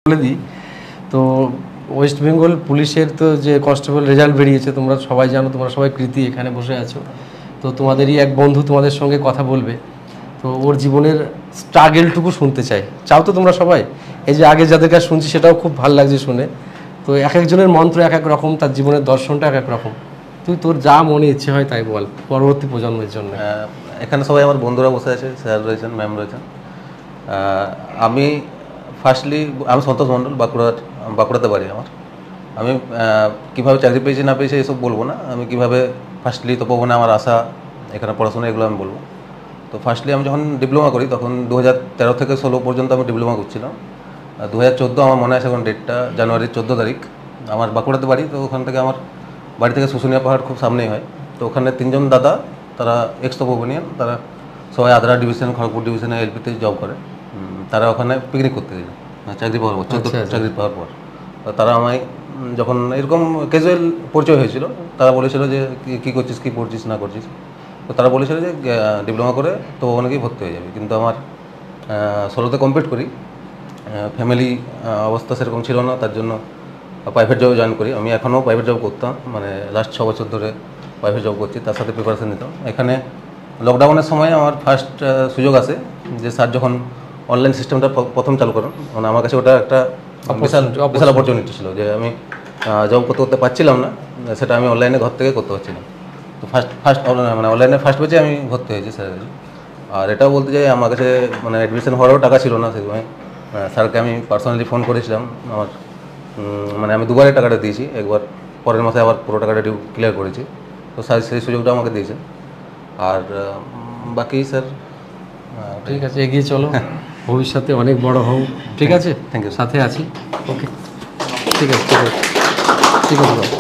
বলে দিই তো ওয়েস্ট বেঙ্গল পুলিশের তো যে কনস্টেবল রেজাল্ট বেরিয়েছে, তোমরা সবাই জানো, তোমরা সবাই কৃতি এখানে বসে আছো। তো তোমাদেরই এক বন্ধু তোমাদের সঙ্গে কথা বলবে, তো ওর জীবনের স্ট্রাগেলটুকু শুনতে চাই। চাও তো তোমরা সবাই? এই যে আগে যাদের কাছে শুনছি সেটাও খুব ভালো লাগছে শুনে। তো এক একজনের মন্ত্র এক এক রকম, তার জীবনের দর্শনটা এক এক রকম। তুই তোর যা মনে ইচ্ছে হয় তাই বল পরবর্তী প্রজন্মের জন্য। এখানে সবাই আমার বন্ধুরা বসে আছে, স্যার রয়েছেন, ম্যাম রয়েছেন। আমি ফার্স্টলি আমি সন্তোষ মণ্ডল, বাঁকুড়াতে বাড়ি আমার। আমি কীভাবে চাকরি পেয়েছি না পেয়েছি এসব বলবো না। আমি কীভাবে ফার্স্টলি তপবনে আমার আশা, এখানে পড়াশোনা, এগুলো আমি বলবো। তো ফার্স্টলি আমি যখন ডিপ্লোমা করি তখন 2013 থেকে 16 পর্যন্ত আমি ডিপ্লোমা করছিলাম। 2014 আমার মনে আছে এখন ডেটটা, জানুয়ারির 14 তারিখ। আমার বাঁকুড়াতে বাড়ি, তো ওখান থেকে আমার বাড়ি থেকে শুশুনিয়া পাহাড় খুব সামনেই হয়। তো ওখানে 3জন দাদা, তারা এক্স তপবনিয়ান, তারা সবাই আদ্রা ডিভিশন, খড়গপুর ডিভিশনে এলপিতে জব করে। তারা ওখানে পিকনিক করতে গেছে চাকরি পাওয়ার পর, চাকরি পাওয়ার পর। তারা আমায় যখন এরকম ক্যাজুয়াল পরিচয় হয়েছিল, তারা বলেছিল যে কী করছিস, কী পড়ছিস না করছিস। তো তারা বলেছিল যে ডিপ্লোমা করে তো অনেকেই ভর্তি হয়ে যাবে। কিন্তু আমার 16তে কমপ্লিট করি, ফ্যামিলি অবস্থা সেরকম ছিল না, তার জন্য প্রাইভেট জবে জয়েন করি। আমি এখনও প্রাইভেট জব করতাম, মানে লাস্ট 6 বছর ধরে প্রাইভেট জব করছি, তার সাথে প্রিপারেশন নিতাম। এখানে লকডাউনের সময় আমার ফার্স্ট সুযোগ আসে যে স্যার যখন অনলাইন সিস্টেমটা প্রথম চালু করেন, মানে আমার কাছে ওটা একটা বিশাল অপরচুনিটি ছিল যে আমি জব করতে পারছিলাম না, সেটা আমি অনলাইনে ঘর থেকে করতে পারছিলাম। তো ফার্স্ট মানে অনলাইনে ফার্স্ট ব্যাচে আমি ভর্তি হয়েছি স্যারের কাছে। আর এটাও বলতে চাই, আমার কাছে মানে অ্যাডমিশন হওয়ারও টাকা ছিল না সেই সময়। স্যারকে আমি পার্সোনালি ফোন করেছিলাম। আমার মানে আমি দুবারই টাকাটা দিয়েছি, একবার পরের মাসে আবার পুরো টাকাটা ডিউ ক্লিয়ার করেছি। তো স্যার সেই সুযোগটা আমাকে দিয়েছে। আর বাকি স্যার ঠিক আছে, এগিয়ে চলো, ভবিষ্যতে অনেক বড় হও। ঠিক আছে, থ্যাংক ইউ, সাথে আছি। ওকে, ঠিক আছে, ঠিক আছে, ঠিক আছে।